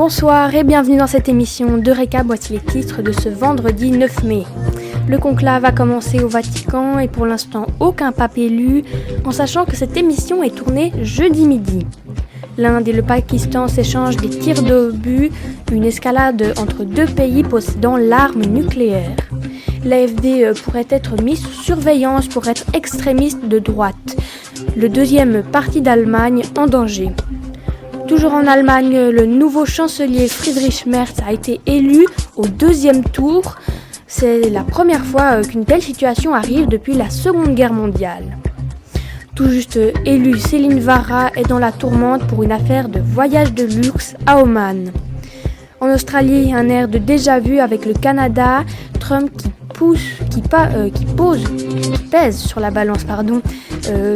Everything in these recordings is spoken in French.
Bonsoir et bienvenue dans cette émission de Récap. Voici les titres de ce vendredi 9 mai. Le conclave a commencé au Vatican et pour l'instant aucun pape élu, en sachant que cette émission est tournée jeudi midi. L'Inde et le Pakistan s'échangent des tirs d'obus, une escalade entre deux pays possédant l'arme nucléaire. L'AfD pourrait être mise sous surveillance pour être extrémiste de droite. Le deuxième parti d'Allemagne en danger. Toujours en Allemagne, le nouveau chancelier Friedrich Merz a été élu au deuxième tour. C'est la première fois qu'une telle situation arrive depuis la Seconde Guerre mondiale. Tout juste élue, Céline Vara est dans la tourmente pour une affaire de voyage de luxe à Oman. En Australie, un air de déjà-vu avec le Canada, Trump qui pèse sur la balance,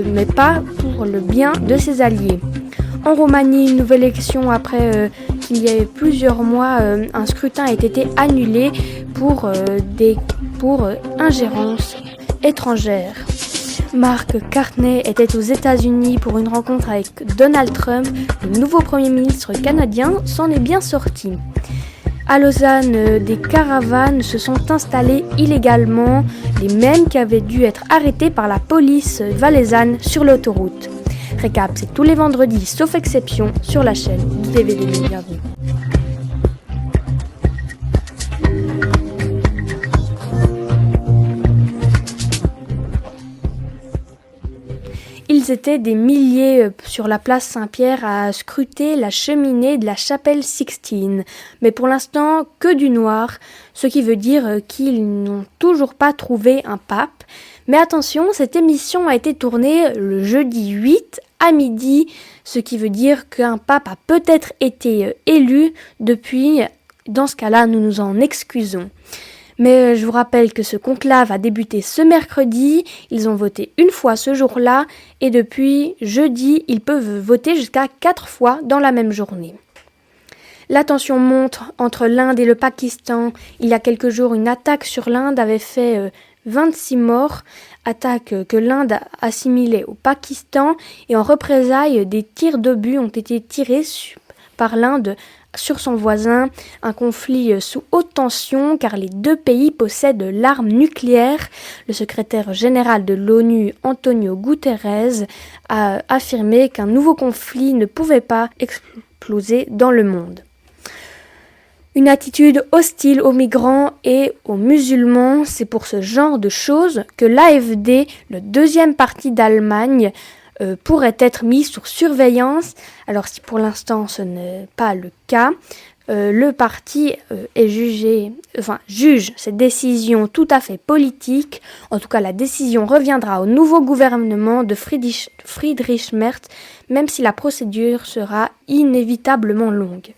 mais pas pour le bien de ses alliés. En Roumanie, une nouvelle élection après qu'il y ait plusieurs mois, un scrutin a été annulé pour ingérence étrangère. Mark Carney était aux États-Unis pour une rencontre avec Donald Trump. Le nouveau Premier ministre canadien s'en est bien sorti. À Lausanne, des caravanes se sont installées illégalement, les mêmes qui avaient dû être arrêtées par la police valaisanne sur l'autoroute. Récap, c'est tous les vendredis, sauf exception, sur la chaîne du DVD. Bienvenue. Ils étaient des milliers sur la place Saint-Pierre à scruter la cheminée de la chapelle Sixtine. Mais pour l'instant, que du noir, ce qui veut dire qu'ils n'ont toujours pas trouvé un pape. Mais attention, cette émission a été tournée le jeudi 8 à midi, ce qui veut dire qu'un pape a peut-être été élu depuis. Dans ce cas-là, nous nous en excusons. Mais je vous rappelle que ce conclave a débuté ce mercredi, ils ont voté une fois ce jour-là, et depuis jeudi, ils peuvent voter jusqu'à 4 fois dans la même journée. La tension monte entre l'Inde et le Pakistan. Il y a quelques jours, une attaque sur l'Inde avait fait 26 morts, attaque que l'Inde assimilait au Pakistan, et en représailles, des tirs d'obus ont été tirés par l'Inde sur son voisin, un conflit sous haute tension car les deux pays possèdent l'arme nucléaire. Le secrétaire général de l'ONU, Antonio Guterres, a affirmé qu'un nouveau conflit ne pouvait pas exploser dans le monde. Une attitude hostile aux migrants et aux musulmans, c'est pour ce genre de choses que l'AfD, le deuxième parti d'Allemagne, pourrait être mis sous surveillance. Alors si pour l'instant ce n'est pas le cas, le parti juge cette décision tout à fait politique. En tout cas, la décision reviendra au nouveau gouvernement de Friedrich Merz, même si la procédure sera inévitablement longue.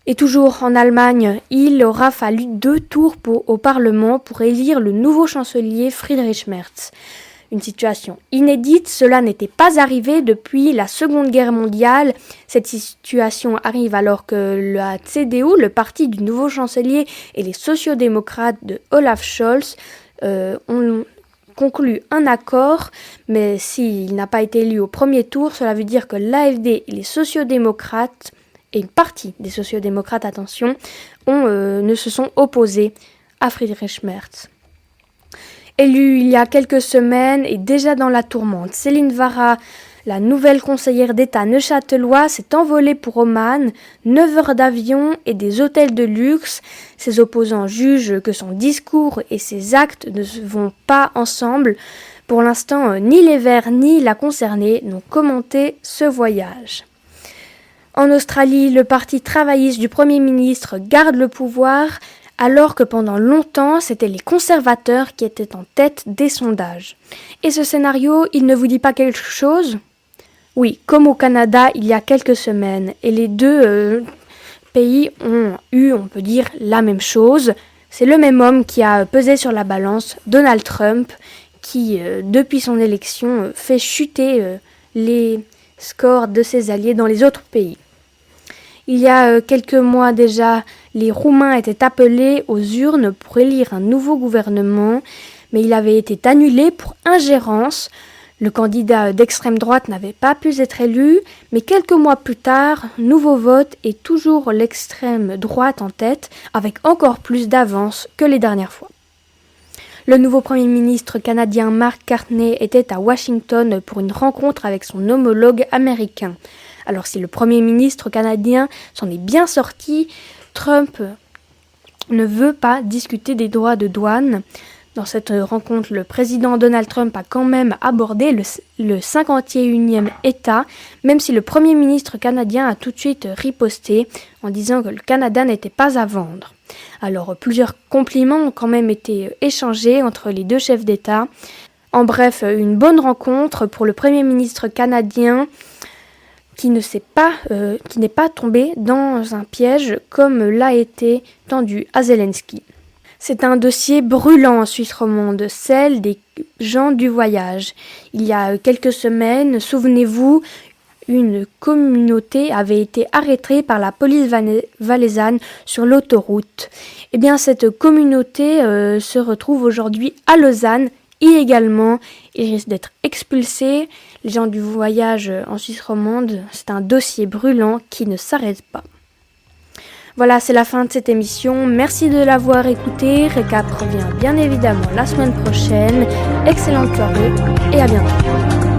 Et toujours en Allemagne, il aura fallu 2 tours au Parlement pour élire le nouveau chancelier Friedrich Merz. Une situation inédite, cela n'était pas arrivé depuis la Seconde Guerre mondiale. Cette situation arrive alors que la CDU, le parti du nouveau chancelier, et les sociodémocrates de Olaf Scholz ont conclu un accord, mais s'il n'a pas été élu au premier tour, cela veut dire que l'AfD et les sociodémocrates, et une partie des sociodémocrates, ne se sont opposés à Friedrich Merz. Élue il y a quelques semaines et déjà dans la tourmente, Céline Vara, la nouvelle conseillère d'État neuchâteloise, s'est envolée pour Oman, 9 heures d'avion et des hôtels de luxe. Ses opposants jugent que son discours et ses actes ne vont pas ensemble. Pour l'instant, ni les Verts ni la concernée n'ont commenté ce voyage. En Australie, le parti travailliste du Premier ministre garde le pouvoir, alors que pendant longtemps, c'étaient les conservateurs qui étaient en tête des sondages. Et ce scénario, il ne vous dit pas quelque chose ? Oui, comme au Canada il y a quelques semaines, et les deux pays ont eu, on peut dire, la même chose. C'est le même homme qui a pesé sur la balance, Donald Trump, qui, depuis son élection, fait chuter les scores de ses alliés dans les autres pays. Il y a quelques mois déjà, les Roumains étaient appelés aux urnes pour élire un nouveau gouvernement, mais il avait été annulé pour ingérence. Le candidat d'extrême droite n'avait pas pu être élu, mais quelques mois plus tard, nouveau vote et toujours l'extrême droite en tête, avec encore plus d'avance que les dernières fois. Le nouveau Premier ministre canadien Mark Carney était à Washington pour une rencontre avec son homologue américain. Alors si le Premier ministre canadien s'en est bien sorti, Trump ne veut pas discuter des droits de douane. Dans cette rencontre, le président Donald Trump a quand même abordé le 51e État, même si le Premier ministre canadien a tout de suite riposté en disant que le Canada n'était pas à vendre. Alors, plusieurs compliments ont quand même été échangés entre les deux chefs d'État. En bref, une bonne rencontre pour le Premier ministre canadien qui n'est pas tombé dans un piège comme l'a été tendu à Zelensky. C'est un dossier brûlant en Suisse romande, celle des gens du voyage. Il y a quelques semaines, souvenez-vous, une communauté avait été arrêtée par la police valaisanne sur l'autoroute. Eh bien, cette communauté se retrouve aujourd'hui à Lausanne, illégalement. Ils risquent d'être expulsés. Les gens du voyage en Suisse romande, c'est un dossier brûlant qui ne s'arrête pas. Voilà, c'est la fin de cette émission. Merci de l'avoir écoutée. Récap revient bien évidemment la semaine prochaine. Excellente soirée et à bientôt.